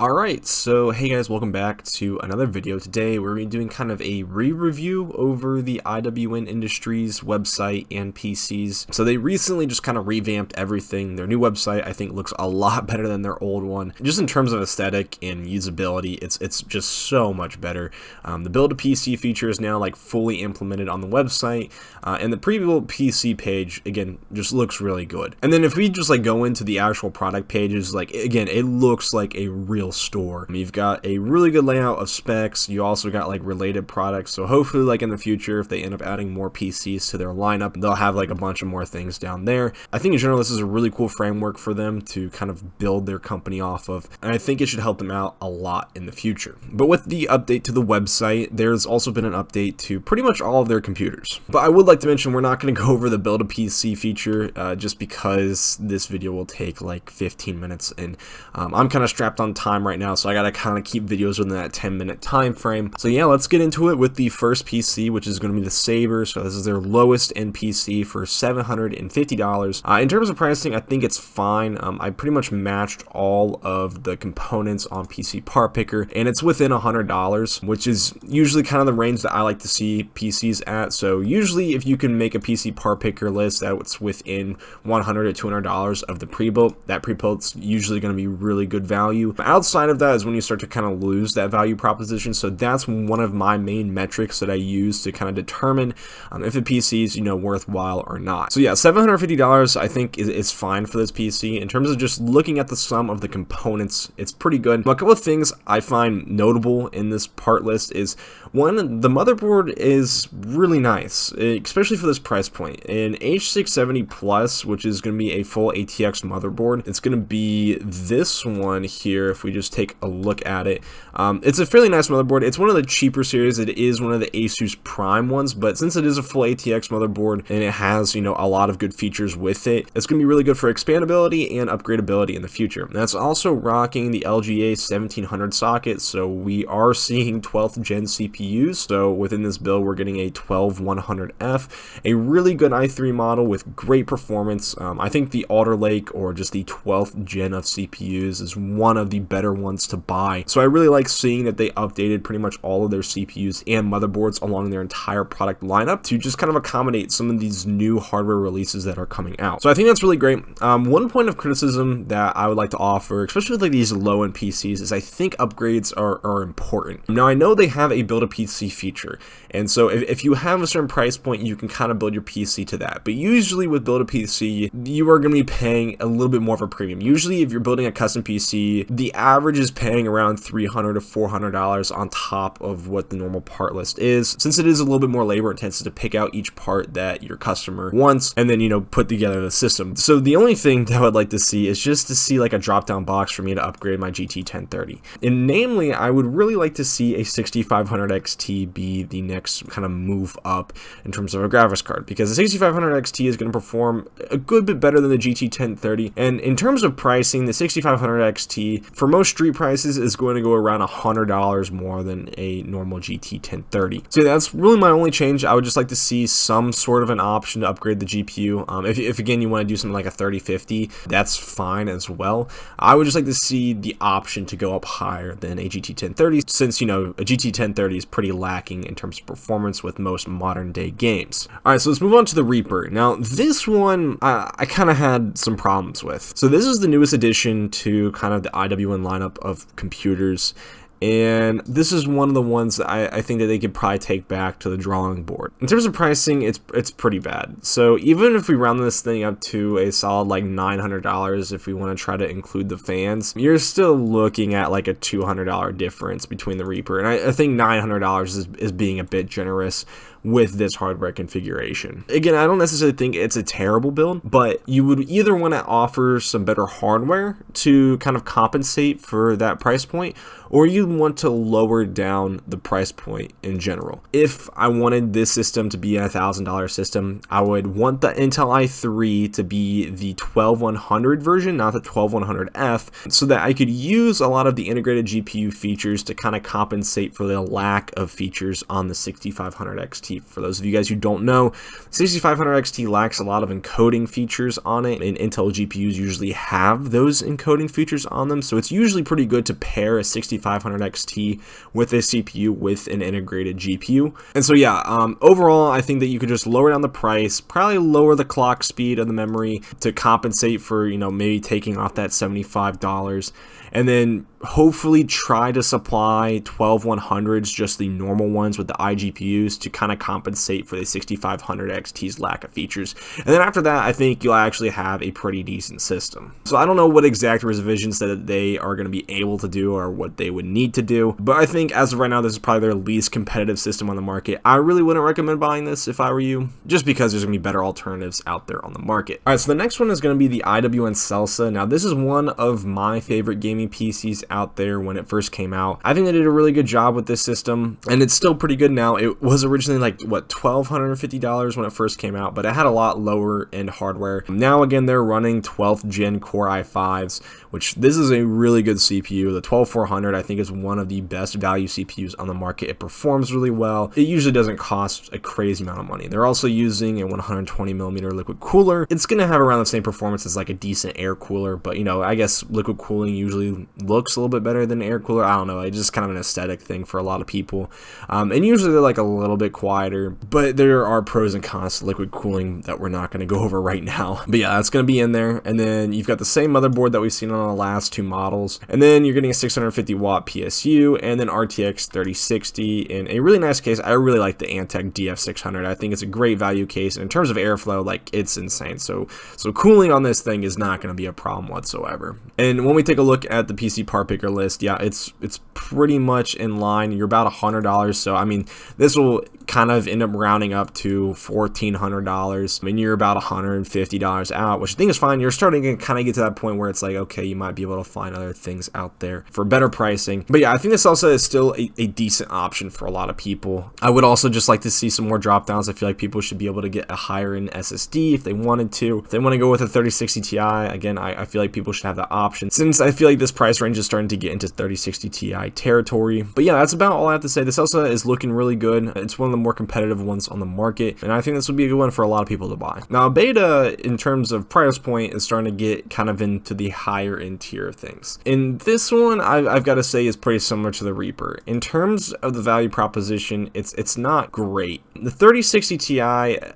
Alright, so hey guys, welcome back to another video. Today we're going to be doing kind of a re-review over the IWN Industries website and PCs. So they recently just kind of revamped everything. Their new website I think looks a lot better than their old one. Just in terms of aesthetic and usability, it's just so much better. The build a PC feature is now like fully implemented on the website, and the pre-built PC page again just looks really good. And then if we just like go into the actual product pages, like again, it looks like a real store. You've got a really good layout of specs. You also got like related products, so hopefully like in the future if they end up adding more PCs to their lineup, they'll have like a bunch of more things down there. I think in general this is a really cool framework for them to kind of build their company off of, and I think it should help them out a lot in the future. But with the update to the website, there's also been an update to pretty much all of their computers. But I would like to mention we're not going to go over the build a PC feature just because this video will take like 15 minutes and I'm kind of strapped on time right now, so I gotta kind of keep videos within that 10-minute time frame. So yeah, let's get into it with the first PC, which is going to be the Saber. So this is their lowest end PC for $750. In terms of pricing, I think it's fine. I pretty much matched all of the components on PC Part Picker, and it's within $100, which is usually kind of the range that I like to see PCs at. So usually if you can make a PC Part Picker list that's within $100 to $200 of the pre-built, that pre-built's usually going to be really good value. Outside of that is when you start to kind of lose that value proposition. So that's one of my main metrics that I use to kind of determine if a PC is, worthwhile or not. So yeah, $750 I think is fine for this PC. In terms of just looking at the sum of the components, it's pretty good. But a couple of things I find notable in this part list is, one, the motherboard is really nice, especially for this price point. An H670 Plus, which is going to be a full ATX motherboard, it's going to be this one here. If we just take a look at it, it's a fairly nice motherboard. It's one of the cheaper series. It is one of the Asus Prime ones, but since it is a full ATX motherboard and it has a lot of good features with it, it's going to be really good for expandability and upgradability in the future. And that's also rocking the LGA 1700 socket, so we are seeing 12th gen CPUs. So within this build we're getting a 12100F, a really good i3 model with great performance. I think the Alder Lake, or just the 12th gen of CPUs, is one of the better ones to buy. So I really like seeing that they updated pretty much all of their CPUs and motherboards along their entire product lineup to just kind of accommodate some of these new hardware releases that are coming out. So I think that's really great. One point of criticism that I would like to offer, especially with like these low-end PCs, is I think upgrades are important. Now I know they have a build a PC feature, and so if you have a certain price point, you can kind of build your PC to that. But usually with build a PC, you are going to be paying a little bit more of a premium. Usually if you're building a custom PC, the average is paying around $300 to $400 on top of what the normal part list is, since it is a little bit more labor intensive to pick out each part that your customer wants and then put together the system. So the only thing that I would like to see is just to see like a drop down box for me to upgrade my GT 1030, and namely I would really like to see a 6500 XT be the next kind of move up in terms of a graphics card, because the 6500 XT is going to perform a good bit better than the GT 1030. And in terms of pricing, the 6500 XT for most street prices is going to go around $100 more than a normal GT 1030. So that's really my only change. I would just like to see some sort of an option to upgrade the GPU. If again you want to do something like a 3050, that's fine as well. I would just like to see the option to go up higher than a GT 1030, since a GT 1030 is pretty lacking in terms of performance with most modern day games. Alright, so let's move on to the Reaper. Now this one I kind of had some problems with. So this is the newest addition to kind of the IWN lineup of computers, and this is one of the ones that I think that they could probably take back to the drawing board. In terms of pricing, it's pretty bad. So even if we round this thing up to a solid like $900, if we want to try to include the fans, you're still looking at like a $200 difference between the Reaper, and I think $900 is being a bit generous with this hardware configuration. Again, I don't necessarily think it's a terrible build, but you would either want to offer some better hardware to kind of compensate for that price point, or you want to lower down the price point in general. If I wanted this system to be a $1,000 system, I would want the Intel i3 to be the 12100 version, not the 12100F, so that I could use a lot of the integrated GPU features to kind of compensate for the lack of features on the 6500 XT. XT. For those of you guys who don't know, 6500 XT lacks a lot of encoding features on it, and Intel GPUs usually have those encoding features on them, so it's usually pretty good to pair a 6500 XT with a CPU with an integrated GPU. And so yeah, overall I think that you could just lower down the price, probably lower the clock speed of the memory to compensate for, you know, maybe taking off that $75, and then hopefully try to supply 12100s, just the normal ones with the iGPUs, to kind of compensate for the 6500 XT's lack of features. And then after that, I think you'll actually have a pretty decent system. So I don't know what exact revisions that they are going to be able to do or what they would need to do, but I think as of right now, this is probably their least competitive system on the market. I really wouldn't recommend buying this if I were you, just because there's going to be better alternatives out there on the market. All right, so the next one is going to be the IWN SELSA. Now, this is one of my favorite gaming PCs out there when it first came out. I think they did a really good job with this system, and it's still pretty good now. It was originally like, what, $1,250 when it first came out, but it had a lot lower end hardware. Now, again, they're running 12th gen Core i5s, which this is a really good CPU. The 12400, I think, is one of the best value CPUs on the market. It performs really well. It usually doesn't cost a crazy amount of money. They're also using a 120mm liquid cooler. It's going to have around the same performance as like a decent air cooler, but you know, I guess liquid cooling usually looks a little bit better than air cooler. I don't know, it's just kind of an aesthetic thing for a lot of people, and usually they're like a little bit quieter, but there are pros and cons to liquid cooling that we're not going to go over right now. But yeah, that's going to be in there. And then you've got the same motherboard that we've seen on the last two models, and then you're getting a 650 watt PSU and then RTX 3060 in a really nice case. I really like the Antec DF600. I think it's a great value case, and in terms of airflow, like, it's insane. So cooling on this thing is not going to be a problem whatsoever. And when we take a look at the PC part picker list, yeah, it's pretty much in line. You're about $100, so I mean, this will kind of end up rounding up to $1,400. I mean, you're about $150 out, which I think is fine. You're starting to kind of get to that point where it's like, okay, you might be able to find other things out there for better pricing. But yeah, I think this also is still a decent option for a lot of people. I would also just like to see some more drop downs. I feel like people should be able to get a higher end SSD if they wanted to. If they want to go with a 3060 Ti, again, I feel like people should have that option, since I feel like this price range is starting to get into 3060 Ti territory. But yeah, that's about all I have to say. This also is looking really good. It's one of the more competitive ones on the market, and I think this would be a good one for a lot of people to buy. Now, Beta, in terms of price point, is starting to get kind of into the higher end tier of things. And this one, I've got to say, is pretty similar to the Reaper. In terms of the value proposition, it's not great. The 3060 Ti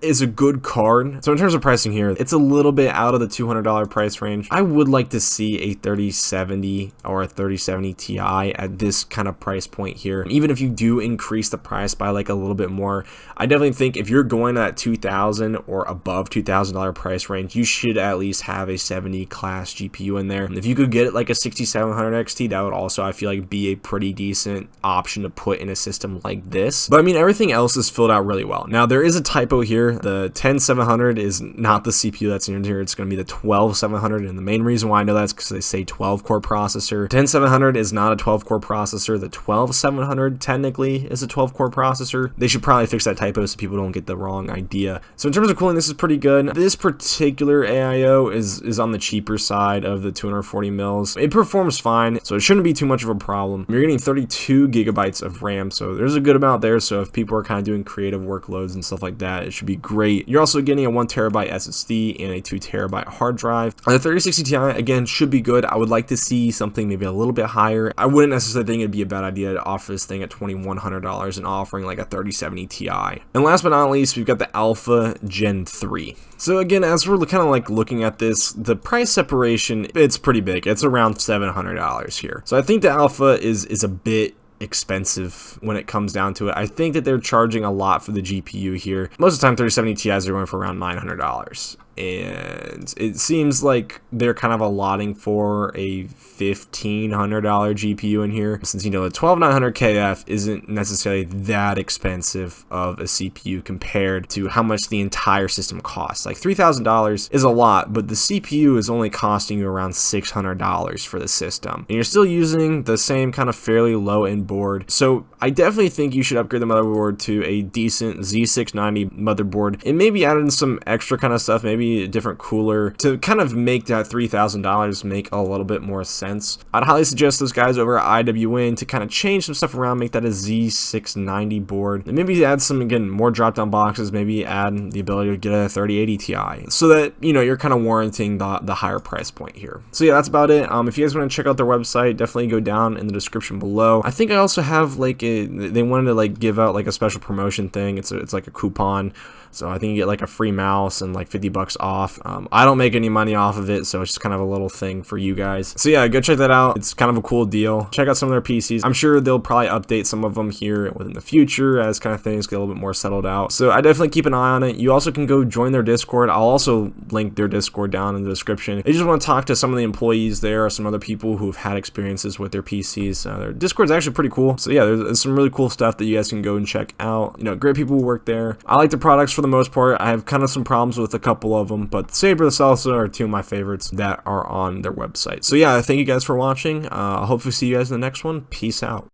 is a good card. So in terms of pricing here, it's a little bit out of the $200 price range. I would like to see a 3070 or a 3070 Ti at this kind of price point here. Even if you do increase the price by like a little bit more, I definitely think if you're going to that $2,000 or above $2,000 price range, you should at least have a 70 class GPU in there. And if you could get like a 6700 XT, that would also, I feel like, be a pretty decent option to put in a system like this. But I mean, everything else is filled out really well. Now, there is a typo here. The 10700 is not the CPU that's in here. It's going to be the 12700, and the main reason why I know that is because they say 12 core processor. 10700 is not a 12 core processor. The 12700 technically is a 12 core processor. They should probably fix that typo so people don't get the wrong idea. So in terms of cooling, this is pretty good. This particular AIO is on the cheaper side of the 240 mils. It performs fine, so it shouldn't be too much of a problem. You're getting 32 gigabytes of RAM, so there's a good amount there. So if people are kind of doing creative workloads and stuff like that, it should be great. You're also getting a 1 terabyte SSD and a 2 terabyte hard drive. The 3060 Ti, again, should be good. I would like to see something maybe a little bit higher. I wouldn't necessarily think it'd be a bad idea to offer this thing at $2,100 and offering like a 3070 Ti. And last but not least, we've got the Alpha Gen 3. So again, as we're kind of like looking at this, the price separation, it's pretty big. It's around $700 here. So I think the Alpha is a bit expensive when it comes down to it. I think that they're charging a lot for the GPU here. Most of the time, 3070 Ti's are going for around $900. And it seems like they're kind of allotting for a $1,500 GPU in here, since, you know, the 12900 KF isn't necessarily that expensive of a CPU compared to how much the entire system costs. Like $3,000 is a lot, but the CPU is only costing you around $600 for the system, and you're still using the same kind of fairly low end board. So I definitely think you should upgrade the motherboard to a decent Z690 motherboard, and maybe add in some extra kind of stuff. Maybe maybe a different cooler to kind of make that $3,000 make a little bit more sense. I'd highly suggest those guys over at IWN to kind of change some stuff around, make that a Z690 board, and maybe add some, again, more drop down boxes, maybe add the ability to get a 3080 Ti, so that, you know, you're kind of warranting the higher price point here. So yeah, that's about it. If you guys want to check out their website, definitely go down in the description below. I think I also have like they wanted to like give out like a special promotion thing. It's like a coupon. So I think you get like a free mouse and like 50 bucks off. I don't make any money off of it, so it's just kind of a little thing for you guys. So yeah, go check that out. It's kind of a cool deal. Check out some of their PCs. I'm sure they'll probably update some of them here within the future as kind of things get a little bit more settled out. So I definitely keep an eye on it. You also can go join their Discord. I'll also link their Discord down in the description. If you just want to talk to some of the employees there or some other people who've had experiences with their PCs. Their Discord's actually pretty cool. So yeah, there's some really cool stuff that you guys can go and check out. You know, great people who work there. I like the products for the most part. I have kind of some problems with a couple of them, but Saber and Selsa are two of my favorites that are on their website. So yeah, thank you guys for watching. I'll hopefully see you guys in the next one. Peace out.